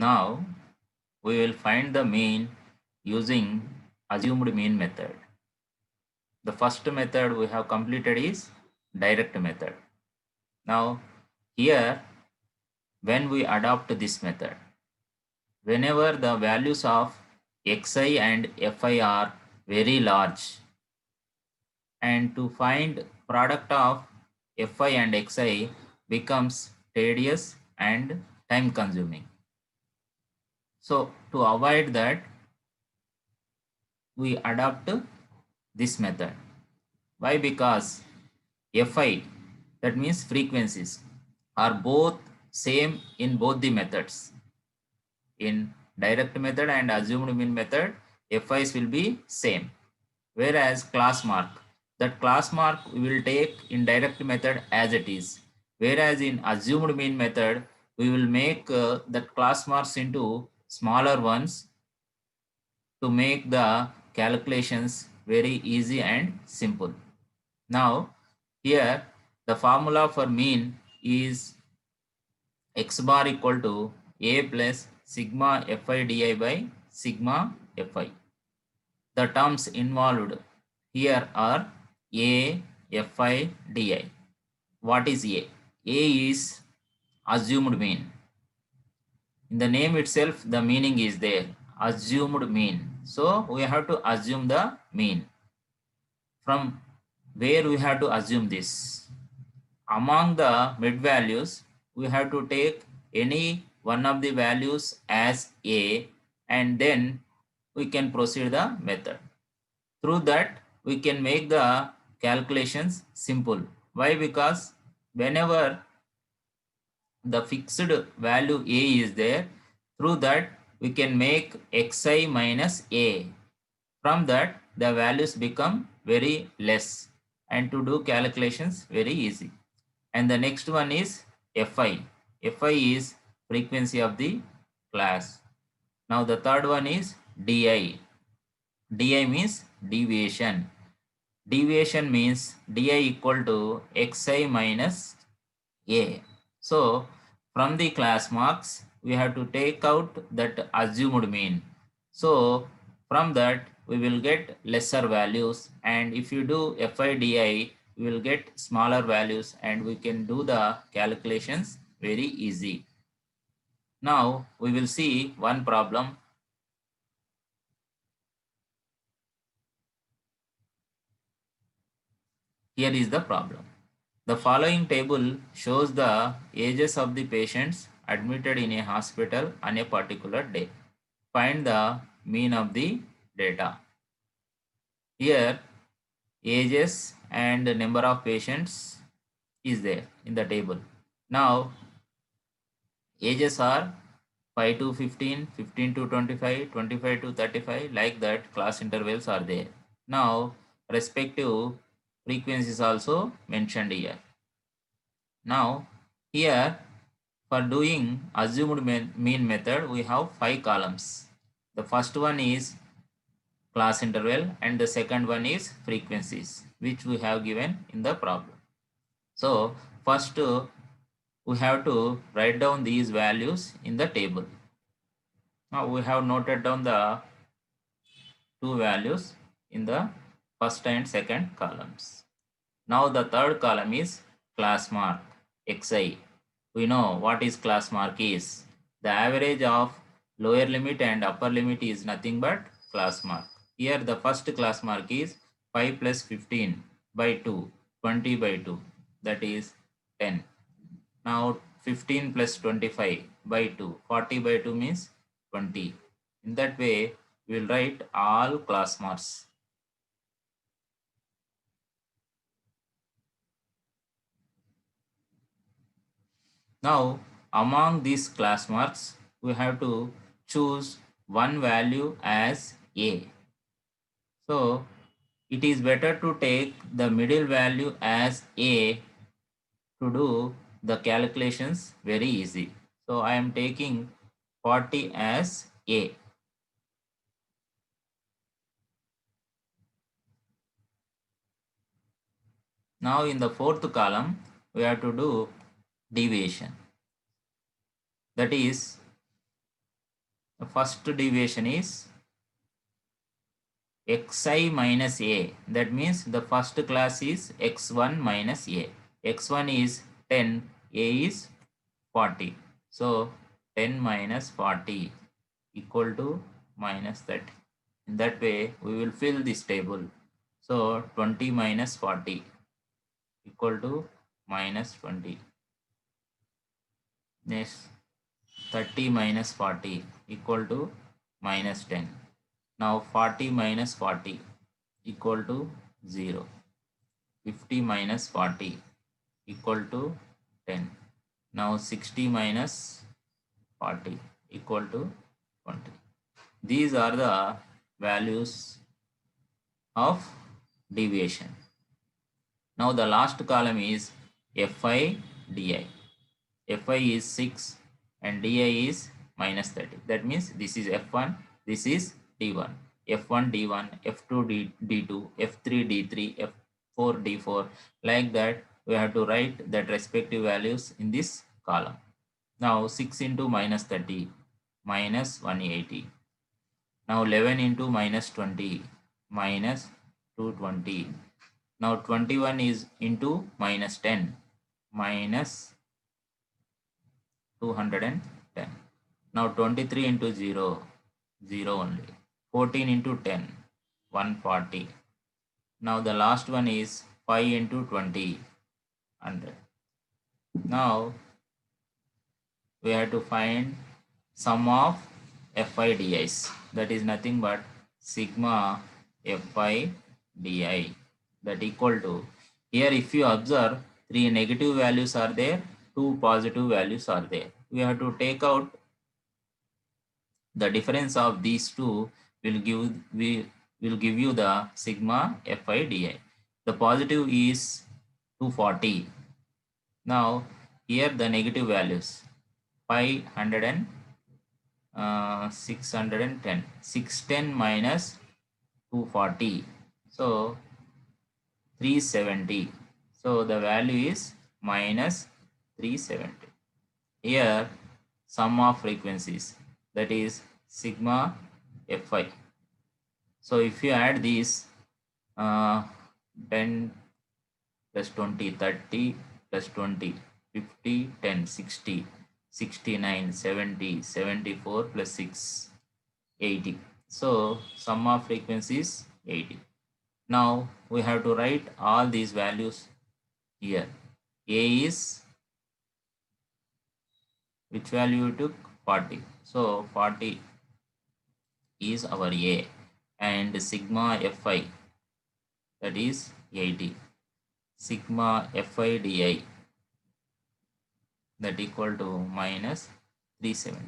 Now we will find the mean using assumed mean method. The first method we have completed is direct method. Now here, when we adopt this method, whenever the values of xi and fi are very large, and to find product of fi and xi becomes tedious and time consuming. So to avoid that, we adopt this method. Why? Because fi, that means frequencies, are both same in both the methods. In direct method and assumed mean method, FIs will be same. Whereas class mark, that class mark we will take in direct method as it is. Whereas in assumed mean method, we will make that class marks into smaller ones to make the calculations very easy and simple. Now, here the formula for mean is x bar equal to a plus sigma fi di by sigma fi. The terms involved here are a, fi, di. What is a? A is assumed mean. In the name itself, the meaning is there. Assumed mean. So we have to assume the mean. From where we have to assume this? Among the mid values, we have to take any one of the values as a, and then we can proceed the method. Through that, we can make the calculations simple. Why? Because whenever the fixed value a is there, through that we can make xi minus a. From that, the values become very less, and to do calculations very easy. And the next one is fi. Fi is frequency of the class. Now the third one is di. Di means deviation. Deviation means di equal to xi minus a. So from the class marks, we have to take out that assumed mean. So from that, we will get lesser values, and if you do fi di, we will get smaller values, and we can do the calculations very easy. Now we will see one problem. Here is the problem. The following table shows the ages of the patients admitted in a hospital on a particular day. Find the mean of the data. Here, ages and number of patients is there in the table. Now, ages are 5 to 15, 15 to 25, 25 to 35, like that class intervals are there. Now, respective frequencies also mentioned here. Now, here for doing assumed mean method, we have 5 columns. The first one is class interval, and the second one is frequencies, which we have given in the problem. So first we have to write down these values in the table. Now we have noted down the two values in the first and second columns. Now the third column is class mark xi. We know what is class mark is. The average of lower limit and upper limit is nothing but class mark. Here the first class mark is 5 plus 15 by 2, 20 by 2, that is 10. Now 15 plus 25 by 2, 40 by 2 means 20. In that way, we will write all class marks. Now, among these class marks, we have to choose one value as A. So, it is better to take the middle value as A to do the calculations very easy. So, I am taking 40 as A. Now, in the fourth column, we have to do deviation. That is, The first deviation is xi minus a. That means the first class is x1 minus a. x1 is 10, a is 40. So 10 minus 40 equal to minus 30. In that way, we will fill this table. So 20 minus 40 equal to minus 20. Next, 30 minus 40 equal to minus 10. Now 40 minus 40 equal to 0. 50 minus 40 equal to 10. Now 60 minus 40 equal to 20. These are the values of deviation. Now the last column is Fi di. Fi is 6 and di is minus 30. That means this is F1, this is D1. F1 D1, F2 D2, F3 D3, F4 D4. Like that, we have to write that respective values in this column. Now 6 into minus 30, minus 180. Now 11 into minus 20, minus 220. Now 21 is into minus 10, minus 210. Now 23 into 0, 0 only. 14 into 10, 140. Now the last one is 5 into 20, 100. Now we have to find sum of Fi di's. That is nothing but sigma Fi di, that equal to, here if you observe, 3 negative values are there, 2 positive values are there. We have to take out the difference of these two will give you the sigma Fi di. The positive is 240. Now here the negative values 500 and 610. 610 minus 240. So 370. So the value is minus 370. Here sum of frequencies, that is sigma Fi. So if you add these 10 plus 20, 30 plus 20, 50, 10, 60, 69, 70, 74 plus 6, 80. So sum of frequencies 80. Now we have to write all these values here. A is, which value you took? 40. So 40 is our A, and sigma Fi, that is 80. Sigma Fi di, that equal to minus 370.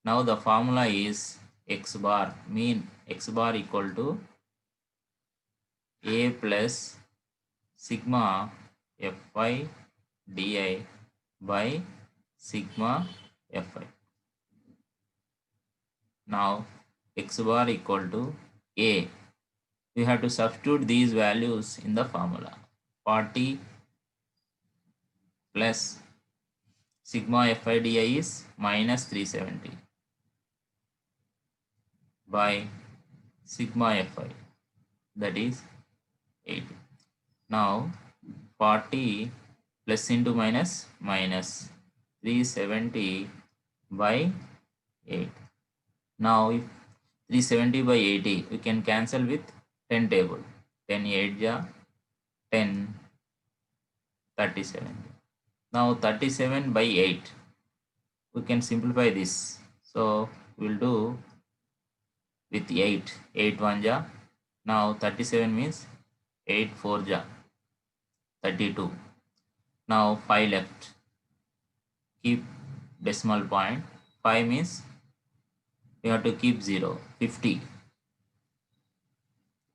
Now the formula is x bar, mean x bar equal to A plus sigma Fi di by sigma Fi. Now x bar equal to A. We have to substitute these values in the formula. 40 plus sigma Fi di is minus 370 by sigma Fi, that is 80. Now 40 plus into minus, minus 370 by 8. Now if 370 by 80, we can cancel with 10 table. 10 8 ja 10, 37. Now 37 by 8, we can simplify this. So we'll do with 8, 8 1 ja. Now 37 means 8 4 ja 32. Now 5 left. Keep decimal point. 5 means we have to keep 0. 50.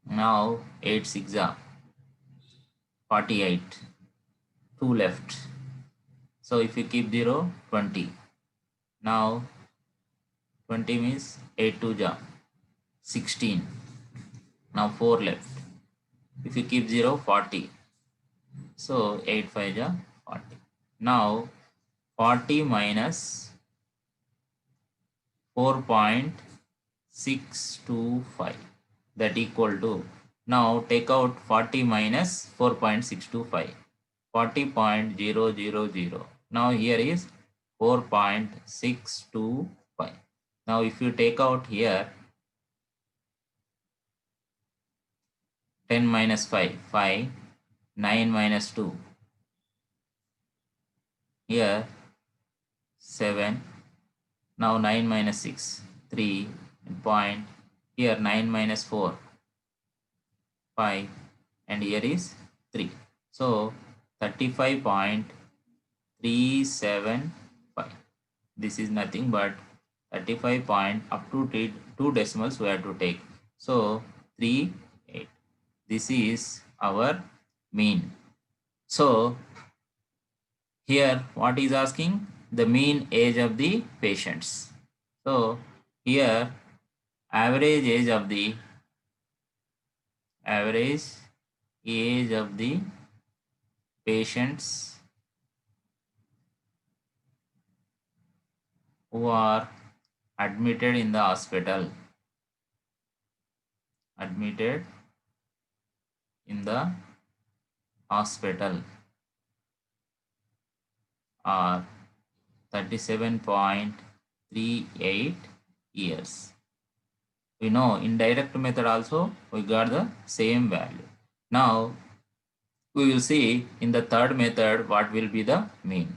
Now 8 6 ja 48. 2 left. So if you keep 0, 20. Now 20 means 8 2 ja 16. Now 4 left. If you keep 0, 40. So 8 5 ja 40. Now 40 minus 4.625, that equal to, now take out 40 minus 4.625, 40.000. Now here is 4.625. Now if you take out here 10 minus 5, 5, 9 minus 2, here 7, now 9 minus 6, 3, point, here 9 minus 4, 5, and here is 3. So 35.375. This is nothing but 35 point up to 2 decimals we have to take. So 3, 8. This is our mean. So here what is asking? The mean age of the patients. So here average age of the patients who are admitted in the hospital, are 37.38 years. We know in direct method also we got the same value. Now we will see in the third method what will be the mean.